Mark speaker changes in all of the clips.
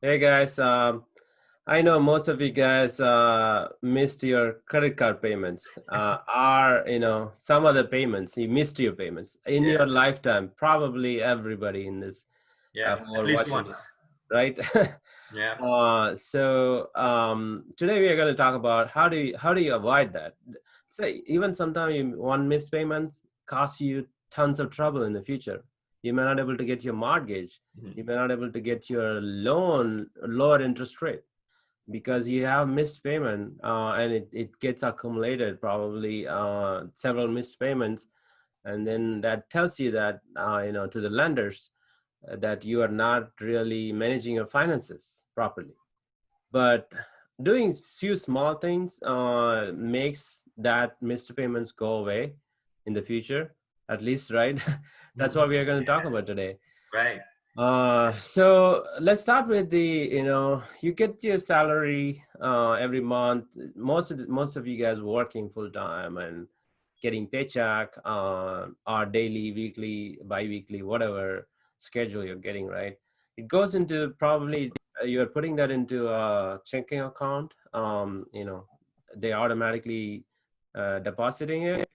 Speaker 1: Hey guys, I know most of you guys missed your credit card payments. Or some other payments. You missed your payments in
Speaker 2: Yeah,
Speaker 1: your lifetime. Probably everybody in this
Speaker 2: yeah,
Speaker 1: who
Speaker 2: at
Speaker 1: are
Speaker 2: least
Speaker 1: watching
Speaker 2: once.
Speaker 1: it, right?
Speaker 2: Yeah,
Speaker 1: Today we are going to talk about how do you avoid that. So even sometimes one missed payments costs you tons of trouble in the future. You may not able to get your mortgage.
Speaker 2: mhm,
Speaker 1: You may not able to get your loan lower interest rate because you have missed payment, and it gets accumulated, probably several missed payments, and then that tells you that to the lenders, that you are not really managing your finances properly. But doing few small things makes that missed payments go away in the future, at least, right? That's
Speaker 2: mhm.
Speaker 1: what we are going to talk about today.
Speaker 2: Right.
Speaker 1: So let's start with you get your salary every month. Most of you guys working full time and getting paycheck, or daily, weekly, bi-weekly, whatever schedule you're getting, right? It goes into, probably you're putting that into a checking account. They automatically depositing it.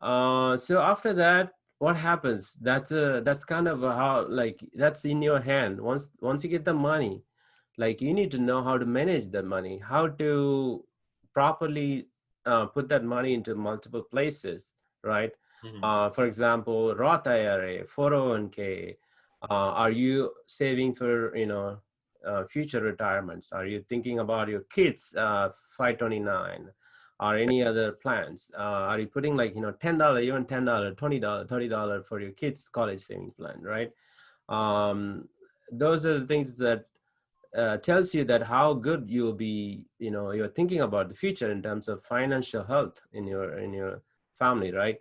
Speaker 1: So after that, what happens? That's kind of how, like, that's in your hand. Once you get the money, like, you need to know how to manage that money, how to properly put that money into multiple places, right?
Speaker 2: Mhm.
Speaker 1: For example, Roth IRA, 401k. Are you saving for future retirements? Are you thinking about your kids' 529? Or any other plans? Are you putting, like, $10, even $10, $20, $30 for your kids' college saving plan, right? Um, those are the things that tells you that how good you'll be. You're thinking about the future in terms of financial health in your family, right?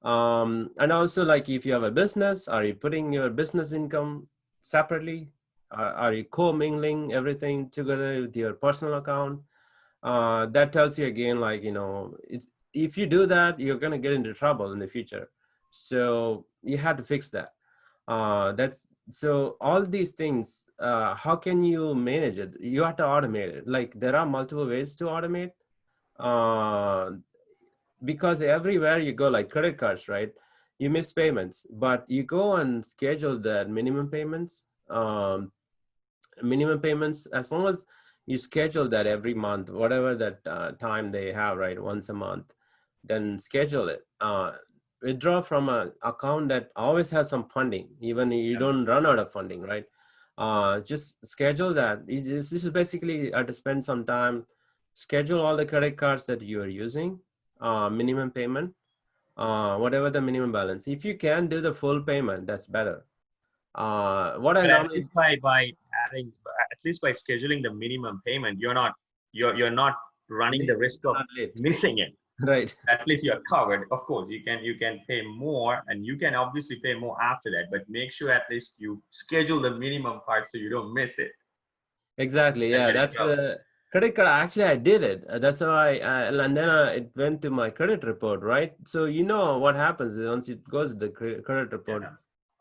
Speaker 1: And also, like, if you have a business, are you putting your business income separately? Are you co-mingling everything together with your personal account? That tells you again, like, it's, if you do that, you're going to get into trouble in the future. So you have to fix that. That's So all these things, how can you manage it? You have to automate it. Like, there are multiple ways to automate, uh, because everywhere you go, like credit cards, right? You miss payments, but you go and schedule that minimum payments, as long as you schedule that every month, whatever that time they have, right? Once a month, then schedule it. Withdraw from an account that always has some funding, even you
Speaker 2: Yep.
Speaker 1: don't run out of funding, right? Just schedule that. This is basically to spend some time, schedule all the credit cards that you are using, minimum payment, whatever the minimum balance. If you can do the full payment, that's better. What I
Speaker 2: But at
Speaker 1: normally
Speaker 2: least by adding, at least by scheduling the minimum payment, you're not running the risk of
Speaker 1: not late,
Speaker 2: missing it.
Speaker 1: right?
Speaker 2: At least you're covered. Of course, you can pay more, and you can obviously pay more after that. But make sure at least you schedule the minimum part so you don't miss it
Speaker 1: Exactly.
Speaker 2: and
Speaker 1: Yeah,
Speaker 2: get in
Speaker 1: that's
Speaker 2: trouble.
Speaker 1: credit card. Actually, I did it. That's how and then it went to my credit report, right? So you know what happens once it goes to the credit report.
Speaker 2: Yeah.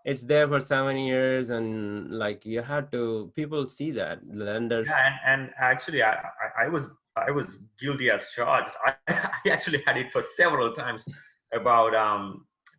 Speaker 1: It's there for 7 years, and, like, you had to, people see that,
Speaker 2: Yeah,
Speaker 1: lenders.
Speaker 2: and actually, I was guilty as charged. I actually had it for several times. About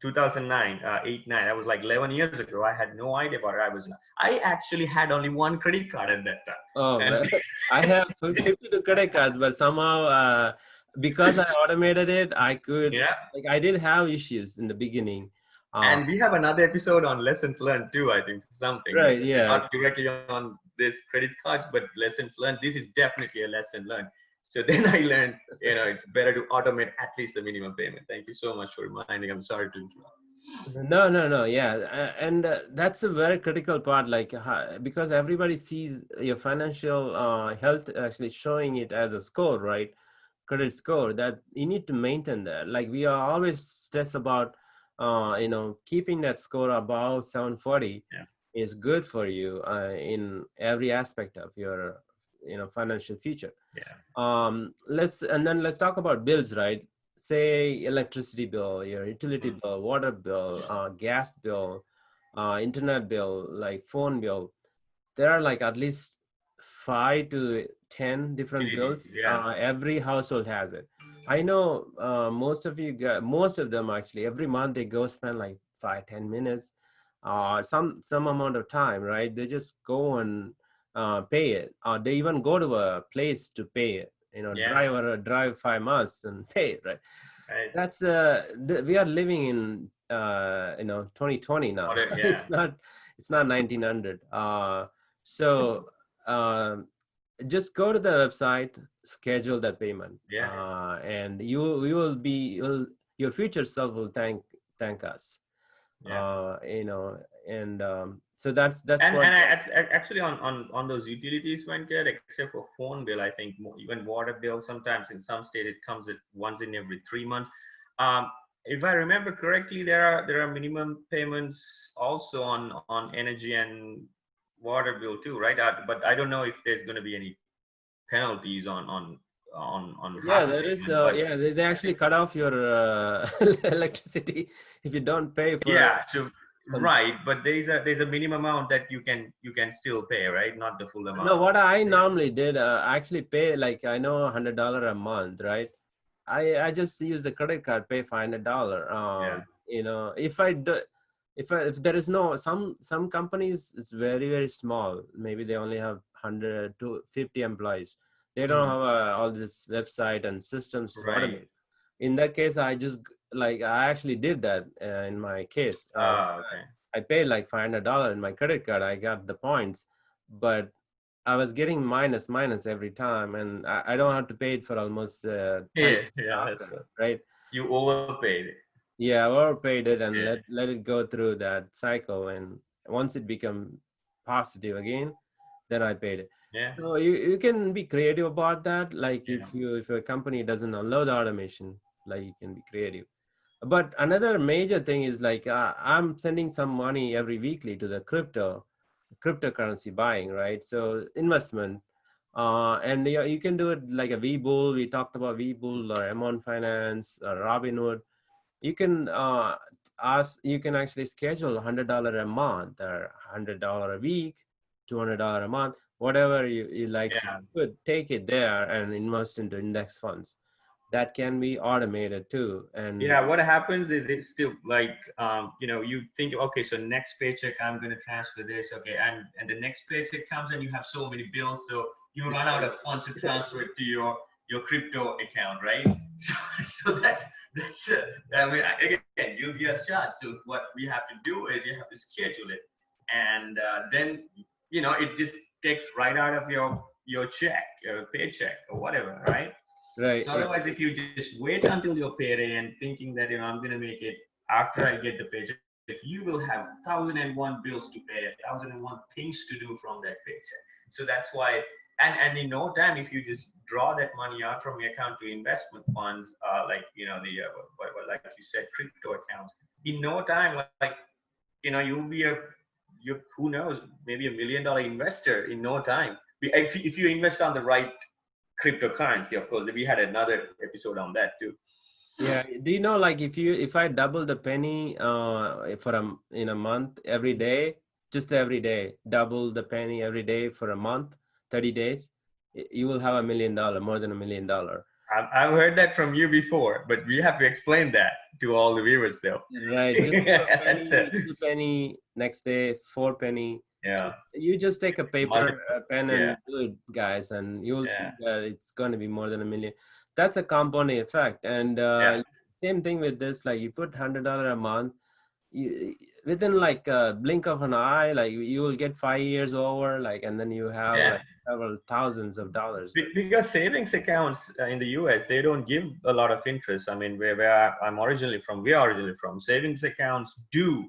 Speaker 2: 2009, 8, 9. That was like 11 years ago. I had no idea about it. I actually had only one credit card at that time,
Speaker 1: Oh,
Speaker 2: and
Speaker 1: well, I have 52 credit cards, but somehow, because I automated it, I could,
Speaker 2: yeah.
Speaker 1: like, I did have issues in the beginning. Uh,
Speaker 2: And we have another episode on lessons learned too. I think something
Speaker 1: right.
Speaker 2: not
Speaker 1: Yes.
Speaker 2: directly on this credit cards, but lessons learned. This is definitely a lesson learned. So then I learned, it's better to automate at least the minimum payment. Thank you so much for reminding. I'm sorry to interrupt.
Speaker 1: No, no, no. Yeah, and that's a very critical part. Like, because everybody sees your financial health actually showing it as a score, right? Credit score, that you need to maintain that. Like, we are always stressed about, keeping that score above 740
Speaker 2: Yeah.
Speaker 1: is good for you in every aspect of your, financial future.
Speaker 2: Yeah.
Speaker 1: Let's talk about bills, right? Say electricity bill, your utility
Speaker 2: Mm.
Speaker 1: bill, water bill, gas bill, internet bill, like phone bill. There are, like, at least 5 to 10 different bills.
Speaker 2: Yeah,
Speaker 1: Every household has it. I know most of them actually, every month they go spend like 5-10 minutes, some amount of time, right? They just go and pay it. They even go to a place to pay it.
Speaker 2: yeah,
Speaker 1: Drive 5 months and pay it, right?
Speaker 2: right.
Speaker 1: That's we are living in 2020 now.
Speaker 2: Yeah,
Speaker 1: It's not 1900. So um, just go to the website, schedule the payment,
Speaker 2: yeah,
Speaker 1: and your future self will thank us.
Speaker 2: yeah.
Speaker 1: And so that's what.
Speaker 2: And actually on those utilities, Venkat, except for phone bill, I think even water bill, sometimes in some state it comes at once in every 3 months. Um, if I remember correctly, there are minimum payments also on energy and water bill too, right? But I don't know if there's going to be any penalties on
Speaker 1: Yeah,
Speaker 2: half a
Speaker 1: there is.
Speaker 2: payment, but
Speaker 1: Yeah, they
Speaker 2: I
Speaker 1: actually
Speaker 2: think
Speaker 1: cut off your electricity if you don't pay for
Speaker 2: yeah. So
Speaker 1: some.
Speaker 2: right, but there's a minimum amount that you can still pay, right? Not the full
Speaker 1: No,
Speaker 2: amount.
Speaker 1: what I normally did, I actually pay like I know $100 a month, right? I just use the credit card, pay $500.
Speaker 2: Yeah,
Speaker 1: If I do, if there is no some companies, it's very small. Maybe they only have 100 to 50 employees. They don't
Speaker 2: hmm,
Speaker 1: have all this website and systems to
Speaker 2: right.
Speaker 1: automate. In that case, I actually did that in my case.
Speaker 2: Okay.
Speaker 1: I paid like $500 in my credit card. I got the points, but I was getting minus every time, and I don't have to pay it for almost 10
Speaker 2: Yeah,
Speaker 1: years
Speaker 2: yeah, that's
Speaker 1: after,
Speaker 2: right.
Speaker 1: right?
Speaker 2: You overpaid.
Speaker 1: Yeah, I overpaid it and
Speaker 2: Yeah,
Speaker 1: let it go through that cycle, and once it become positive again, then I paid it.
Speaker 2: yeah,
Speaker 1: So you can be creative about that. Like
Speaker 2: yeah,
Speaker 1: if your company doesn't allow the automation, like you can be creative. But another major thing is like I'm sending some money every weekly to the cryptocurrency buying, right? So investment, and you can do it like a Webull. We talked about Webull or Amount Finance or Robinhood. You can you can actually schedule $100 a month or $100 a week, $200 a month, whatever you like to
Speaker 2: yeah,
Speaker 1: do. Take it there and invest into index funds. That can be automated too. And
Speaker 2: yeah. What happens is it's still like you think, okay, so next paycheck I'm going to transfer this, okay, and the next paycheck comes and you have so many bills, so you run out of funds to transfer it to your crypto account, right? So that's I mean, again, guilty as charged. So what we have to do is you have to schedule it, and then it just takes right out of your check, your paycheck or whatever, right?
Speaker 1: right,
Speaker 2: So otherwise, if you just wait until your payday and thinking that I'm going to make it after I get the paycheck, you will have 1,001 bills to pay, 1,001 things to do from that paycheck. So that's why, and in no time, if you just draw that money out from your account to investment funds, like the like you said, crypto accounts, in no time, like you'll be who knows, maybe $1 million investor in no time. If you invest on the right cryptocurrency, of course. We had another episode on that too.
Speaker 1: yeah. Do you know, like if I double the penny for in a month every day, just every day, double the penny every day for a month, 30 days, you will have $1 million, more than $1 million.
Speaker 2: I've heard that from you before, but we have to explain that to all the viewers, though.
Speaker 1: Right. Just do a
Speaker 2: That's
Speaker 1: penny, 2 penny, next day, 4 penny.
Speaker 2: yeah,
Speaker 1: You just take a paper,
Speaker 2: multiple.
Speaker 1: a pen,
Speaker 2: Yeah,
Speaker 1: and do it, guys, and you'll
Speaker 2: yeah,
Speaker 1: see that it's going to be more than a million. That's a compounding effect. And
Speaker 2: yeah,
Speaker 1: same thing with this, like you put $100 a month, you, within like a blink of an eye, like you will get 5 years over, like, and then you have
Speaker 2: yeah.
Speaker 1: like several thousands of dollars.
Speaker 2: Because savings accounts in the US, they don't give a lot of interest. I mean, where I'm originally from, we are originally from, savings accounts do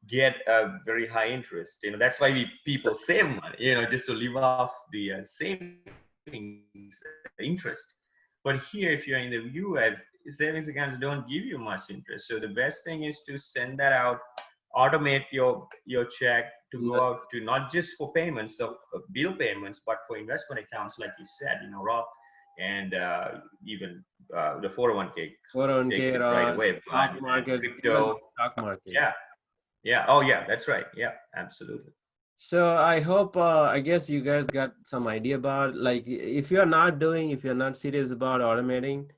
Speaker 2: get a very high interest. That's why people save money, just to live off the savings interest. But here, if you're in the US, savings accounts don't give you much interest. So the best thing is to send that out, automate your check to go
Speaker 1: Invest
Speaker 2: out to not just for payments, so bill payments, but for investment accounts, like you said, Roth, and even the 401k
Speaker 1: 401k
Speaker 2: takes it right
Speaker 1: or
Speaker 2: away,
Speaker 1: stock
Speaker 2: and
Speaker 1: market, even
Speaker 2: crypto.
Speaker 1: stock market.
Speaker 2: Yeah, yeah. Oh, yeah. That's right. Yeah, absolutely.
Speaker 1: So I hope, I guess you guys got some idea about, like, if you're not serious about automating,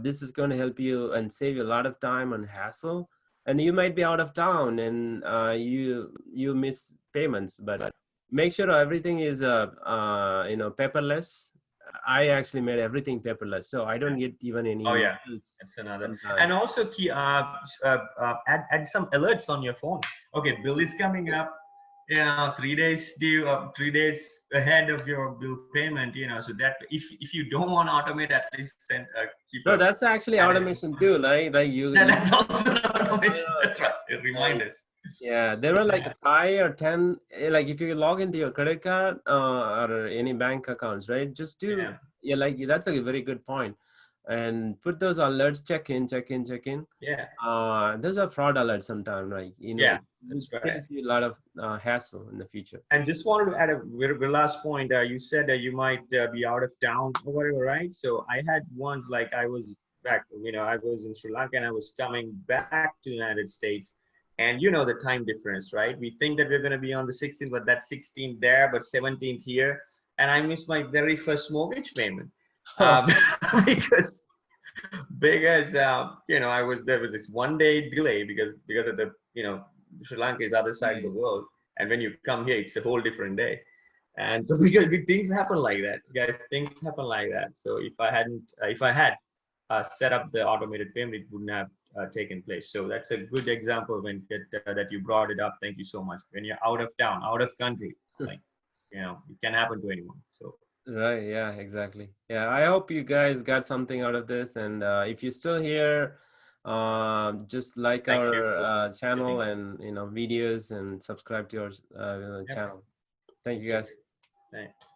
Speaker 1: this is going to help you and save you a lot of time and hassle. And you might be out of town and you miss payments, but make sure everything is paperless. I actually made everything paperless, so I don't get even any
Speaker 2: Oh yeah,
Speaker 1: emails
Speaker 2: that's another.
Speaker 1: sometimes.
Speaker 2: And also key add some alerts on your phone. Okay, bill is coming up. 3 days due, 3 days ahead of your bill payment. So that if you don't want to automate, at least send keep
Speaker 1: No,
Speaker 2: a
Speaker 1: that's actually
Speaker 2: added.
Speaker 1: automation too, like you
Speaker 2: That's also an automation. That's right.
Speaker 1: uh,
Speaker 2: Reminders.
Speaker 1: yeah, there were like
Speaker 2: Yeah.
Speaker 1: 5 or 10, like if you log into your credit card or any bank accounts, right? Just do,
Speaker 2: Yeah.
Speaker 1: yeah, like that's a very good point. And put those alerts, check in, check in, check in.
Speaker 2: Yeah.
Speaker 1: Those are fraud alerts sometimes, like,
Speaker 2: Yeah.
Speaker 1: it
Speaker 2: That's right.
Speaker 1: saves you a lot of hassle in the future.
Speaker 2: And just wanted to add a very last point. You said that you might be out of town or whatever, right? So I had once, like I was back, I was in Sri Lanka and I was coming back to United States, and the time difference, right? We think that we're going to be on the 16th, but that's 16th there, but 17th here, and I missed my very first mortgage payment um, because there was this 1 day delay because of the Sri Lanka is other side of the
Speaker 1: Right.
Speaker 2: world, and when you come here, it's a whole different day. And so because things happen like that, guys, things happen like that. So if I had set up the automated payment, it wouldn't have taken place. So that's a good example when that you brought it up. Thank you so much. When you're out of town, out of country, like it can happen to anyone. So
Speaker 1: Right, yeah, exactly. Yeah, I hope you guys got something out of this. And if you're still here, just like
Speaker 2: thank you
Speaker 1: our
Speaker 2: for
Speaker 1: channel
Speaker 2: listening.
Speaker 1: and videos and subscribe to our
Speaker 2: Yeah,
Speaker 1: channel. Thank
Speaker 2: thank
Speaker 1: you
Speaker 2: you.
Speaker 1: guys.
Speaker 2: Thanks.